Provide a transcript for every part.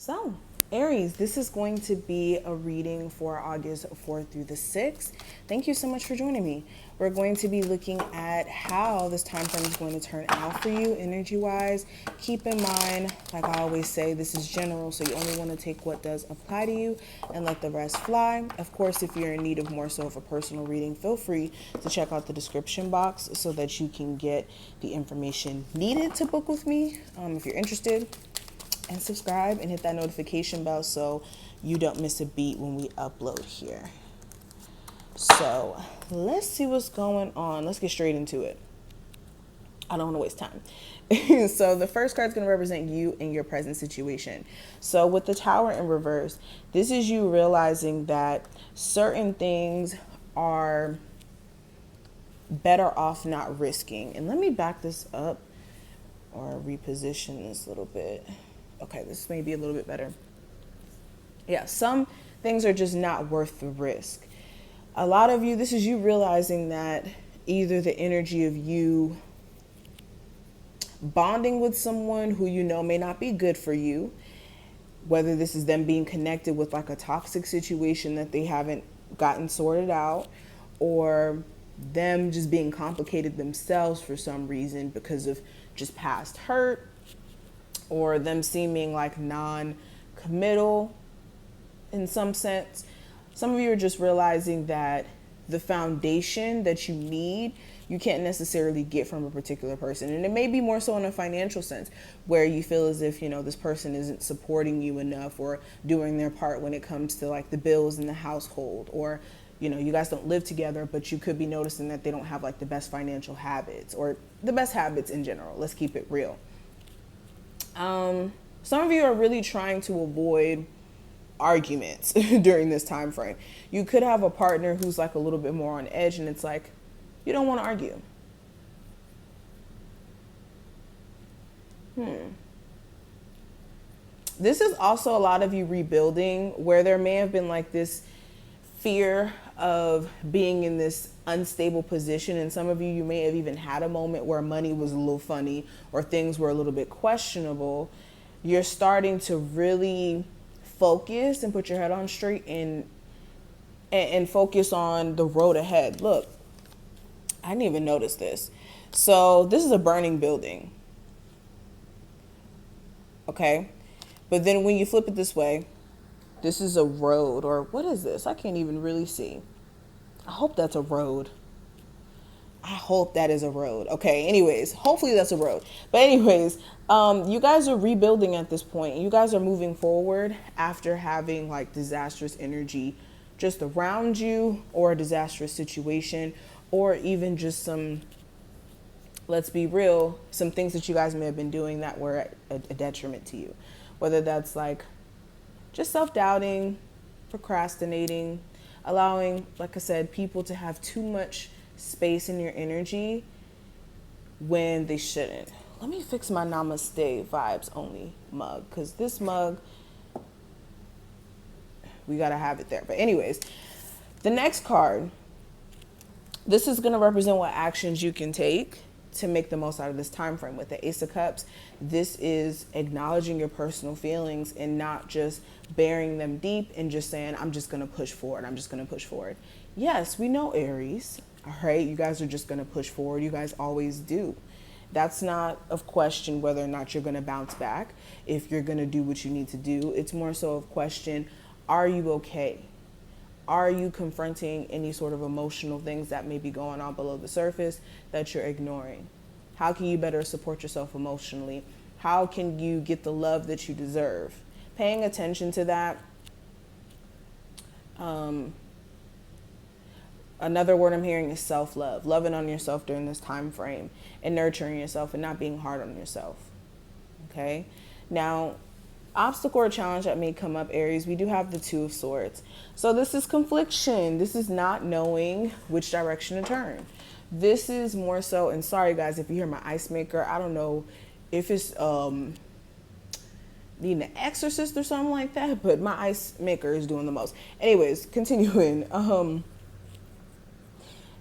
So, Aries, this is going to be a reading for August 4th through the 6th. Thank you so much for joining me. We're going to be looking at how this time frame is going to turn out for you energy-wise. Keep in mind, like I always say, this is general, so you only want to take what does apply to you and let the rest fly. Of course, if you're in need of more so of a personal reading, feel free to check out the description box so that you can get the information needed to book with me if you're interested. And subscribe and hit that notification bell so you don't miss a beat when we upload here. So let's see what's going on. Let's get straight into it. I don't want to waste time. So the first card is going to represent you in your present situation. So with the Tower in reverse, this is you realizing that certain things are better off not risking. And let me back this up or reposition this a little bit. Okay, this may be a little bit better. Yeah, some things are just not worth the risk. A lot of you, this is you realizing that either the energy of you bonding with someone who you know may not be good for you, whether this is them being connected with like a toxic situation that they haven't gotten sorted out, or them just being complicated themselves for some reason because of just past hurt, or them seeming like non-committal in some sense. Some of you are just realizing that the foundation that you need, you can't necessarily get from a particular person. And it may be more so in a financial sense, where you feel as if, you know, this person isn't supporting you enough or doing their part when it comes to like the bills in the household, or, you know, you guys don't live together, but you could be noticing that they don't have like the best financial habits or the best habits in general. Let's keep it real. Some of you are really trying to avoid arguments during this time frame. You could have a partner who's like a little bit more on edge, and it's like, you don't want to argue. This is also a lot of you rebuilding, where there may have been like this fear of being in this unstable position. And some of you may have even had a moment where money was a little funny or things were a little bit questionable. You're starting to really focus and put your head on straight and focus on the road ahead. Look, I didn't even notice this. So this is a burning building. Okay. But then when you flip it this way, this is a road, or what is this? I can't even really see. I hope that's a road. I hope that is a road. Okay, anyways, hopefully that's a road. But anyways, you guys are rebuilding at this point. You guys are moving forward after having like disastrous energy just around you, or a disastrous situation, or even just some, let's be real, some things that you guys may have been doing that were a detriment to you. Whether that's like just self-doubting, procrastinating, allowing, like I said, people to have too much space in your energy when they shouldn't. Let me fix my namaste vibes only mug, because this mug, we got to have it there. But anyways, the next card, this is going to represent what actions you can take to make the most out of this time frame. With the Ace of Cups, this is acknowledging your personal feelings and not just burying them deep and just saying, I'm just going to push forward. I'm just going to push forward. Yes, we know Aries. All right. You guys are just going to push forward. You guys always do. That's not of question whether or not you're going to bounce back. If you're going to do what you need to do, it's more so of question, are you okay? Are you confronting any sort of emotional things that may be going on below the surface that you're ignoring? How can you better support yourself emotionally? How can you get the love that you deserve? Paying attention to that. Another word I'm hearing is self-love. Loving on yourself during this time frame and nurturing yourself and not being hard on yourself. Okay? Now, obstacle or challenge that may come up, Aries, we do have the Two of Swords. So this is confliction. This is not knowing which direction to turn. This is more so, and sorry guys if you hear my ice maker, I don't know if it's needing an exorcist or something like that, but my ice maker is doing the most. Anyways, continuing.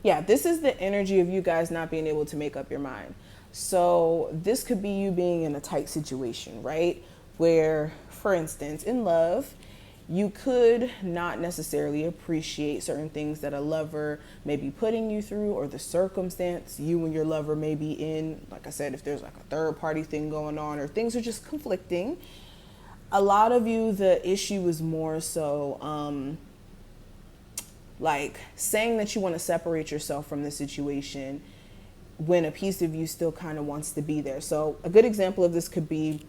Yeah, this is the energy of you guys not being able to make up your mind. So this could be you being in a tight situation, right? Where for instance, in love, you could not necessarily appreciate certain things that a lover may be putting you through, or the circumstance you and your lover may be in. Like I said, if there's like a third party thing going on, or things are just conflicting, a lot of you, the issue is more so like saying that you want to separate yourself from the situation when a piece of you still kind of wants to be there. So a good example of this could be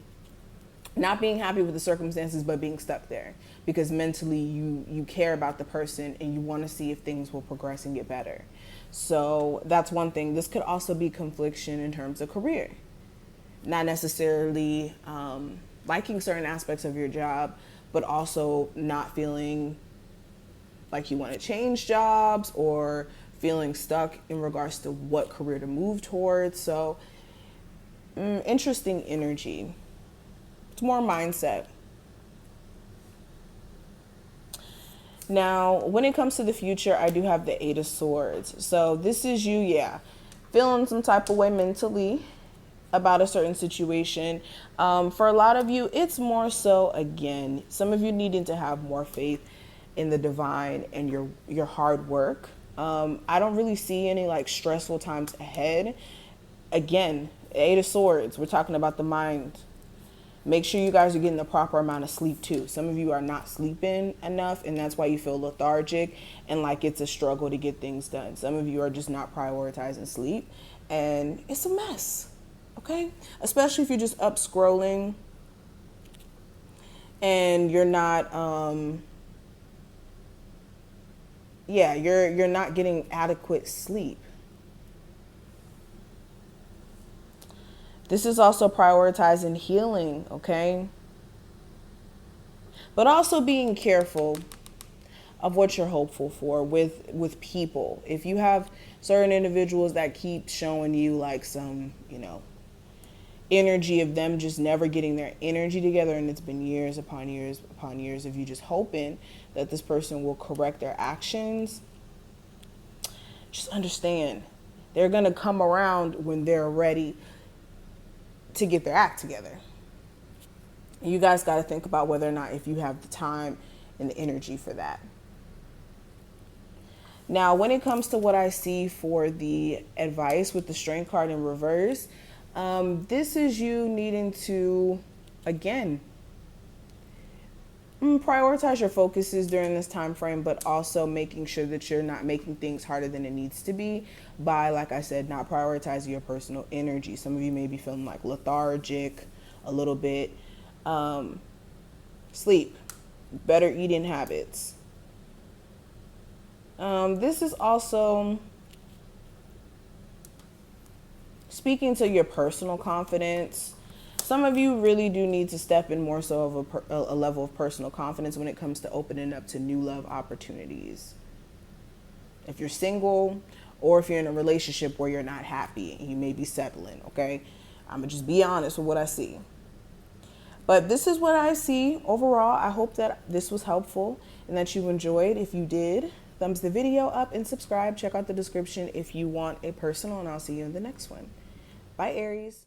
not being happy with the circumstances, but being stuck there because mentally you care about the person and you want to see if things will progress and get better. So that's one thing. This could also be confliction in terms of career, not necessarily liking certain aspects of your job, but also not feeling like you want to change jobs, or feeling stuck in regards to what career to move towards. So interesting energy. It's more mindset. Now, when it comes to the future, I do have the 8 of Swords. So this is you, feeling some type of way mentally about a certain situation. For a lot of you, it's more so, again, some of you needing to have more faith in the divine and your hard work. I don't really see any like stressful times ahead. Again, 8 of Swords, we're talking about the mind. Make sure you guys are getting the proper amount of sleep too. Some of you are not sleeping enough, and that's why you feel lethargic and like it's a struggle to get things done. Some of you are just not prioritizing sleep, and it's a mess, okay? Especially if you're just up scrolling and you're not, you're not getting adequate sleep. This is also prioritizing healing, okay? But also being careful of what you're hopeful for with people. If you have certain individuals that keep showing you like some, energy of them just never getting their energy together, and it's been years upon years upon years of you just hoping that this person will correct their actions, just understand they're going to come around when they're ready to get their act together. You guys got to think about whether or not if you have the time and the energy for that. Now, when it comes to what I see for the advice with the Strength card in reverse, this is you needing to, again, prioritize your focuses during this time frame, but also making sure that you're not making things harder than it needs to be by, like I said, not prioritizing your personal energy. Some of you may be feeling like lethargic a little bit. Sleep, better eating habits. This is also speaking to your personal confidence. Some of you really do need to step in more so of a level of personal confidence when it comes to opening up to new love opportunities. If you're single, or if you're in a relationship where you're not happy and you may be settling, okay? I'm going to just be honest with what I see. But this is what I see overall. I hope that this was helpful and that you enjoyed. If you did, thumbs the video up and subscribe. Check out the description if you want a personal, and I'll see you in the next one. Bye, Aries.